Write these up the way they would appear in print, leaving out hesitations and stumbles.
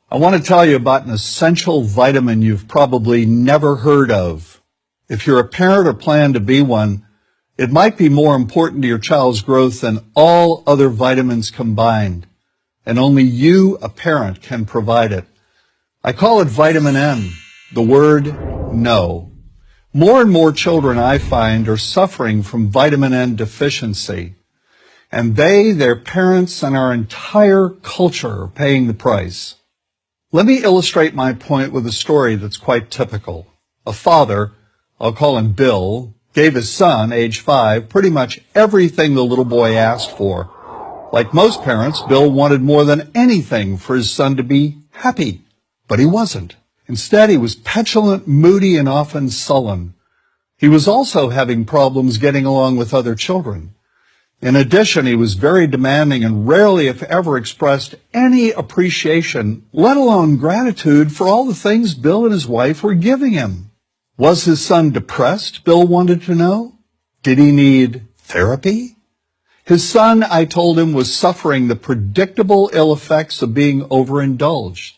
I want to tell you about an essential vitamin you've probably never heard of. If you're a parent or plan to be one, it might be more important to your child's growth than all other vitamins combined, and only you, a parent, can provide it. I call it vitamin N, the word no. More and more children, I find, are suffering from vitamin N deficiency, and they, their parents, and our entire culture are paying the price. Let me illustrate my point with a story that's quite typical. A father, I'll call him Bill, gave his son, age 5, pretty much everything the little boy asked for. Like most parents, Bill wanted more than anything for his son to be happy, but he wasn't. Instead, he was petulant, moody, and often sullen. He was also having problems getting along with other children. In addition, he was very demanding and rarely, if ever, expressed any appreciation, let alone gratitude, for all the things Bill and his wife were giving him. Was his son depressed, Bill wanted to know? Did he need therapy? His son, I told him, was suffering the predictable ill effects of being overindulged.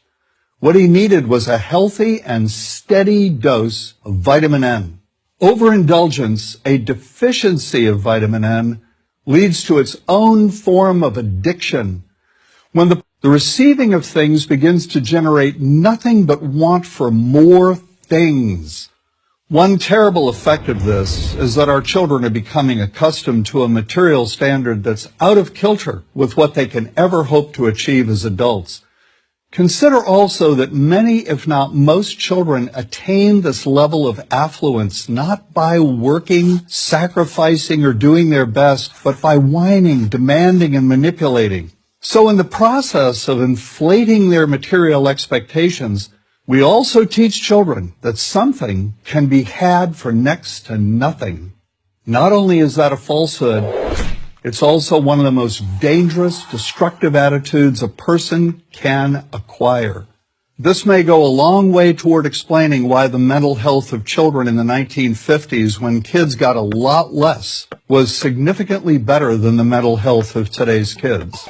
What he needed was a healthy and steady dose of vitamin N. Overindulgence, a deficiency of vitamin N, leads to its own form of addiction. When the receiving of things begins to generate nothing but want for more things. One terrible effect of this is that our children are becoming accustomed to a material standard that's out of kilter with what they can ever hope to achieve as adults. Consider also that many, if not most, children attain this level of affluence not by working, sacrificing, or doing their best, but by whining, demanding, and manipulating. So in the process of inflating their material expectations, we also teach children that something can be had for next to nothing. Not only is that a falsehood, it's also one of the most dangerous, destructive attitudes a person can acquire. This may go a long way toward explaining why the mental health of children in the 1950s, when kids got a lot less, was significantly better than the mental health of today's kids.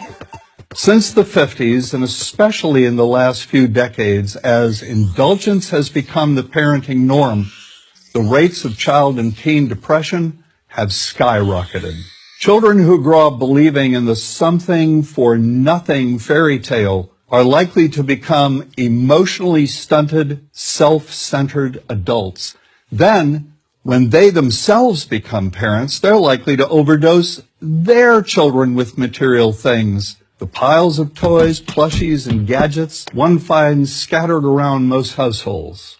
Since the 50s, and especially in the last few decades, as indulgence has become the parenting norm, the rates of child and teen depression have skyrocketed. Children who grow up believing in the something for nothing fairy tale are likely to become emotionally stunted, self-centered adults. Then, when they themselves become parents, they're likely to overdose their children with material things. The piles of toys, plushies, and gadgets one finds scattered around most households.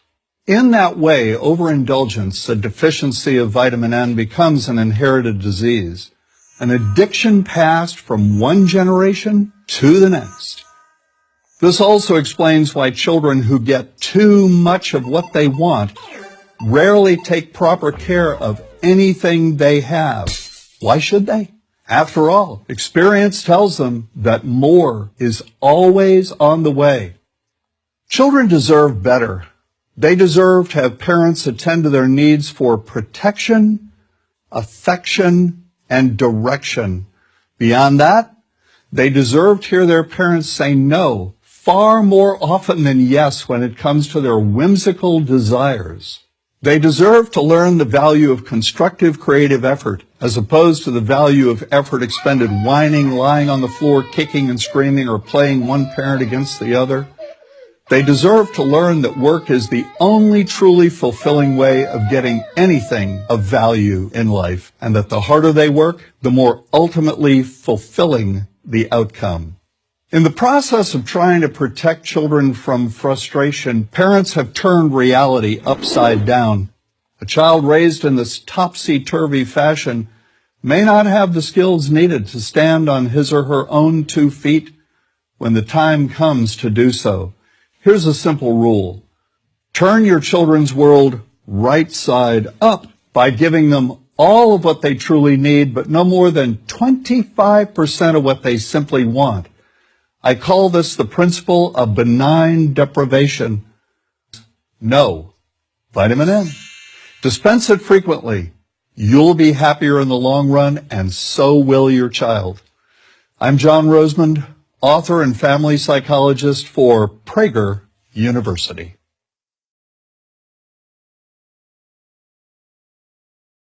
In that way, overindulgence, a deficiency of vitamin N, becomes an inherited disease, an addiction passed from one generation to the next. This also explains why children who get too much of what they want rarely take proper care of anything they have. Why should they? After all, experience tells them that more is always on the way. Children deserve better. They deserve to have parents attend to their needs for protection, affection, and direction. Beyond that, they deserve to hear their parents say no far more often than yes when it comes to their whimsical desires. They deserve to learn the value of constructive creative effort as opposed to the value of effort expended whining, lying on the floor, kicking and screaming, or playing one parent against the other. They deserve to learn that work is the only truly fulfilling way of getting anything of value in life, and that the harder they work, the more ultimately fulfilling the outcome. In the process of trying to protect children from frustration, parents have turned reality upside down. A child raised in this topsy-turvy fashion may not have the skills needed to stand on his or her own 2 feet when the time comes to do so. Here's a simple rule. Turn your children's world right side up by giving them all of what they truly need, but no more than 25% of what they simply want. I call this the principle of benign deprivation. No. Vitamin N. Dispense it frequently. You'll be happier in the long run, and so will your child. I'm John Rosemond, author and family psychologist for Prager University.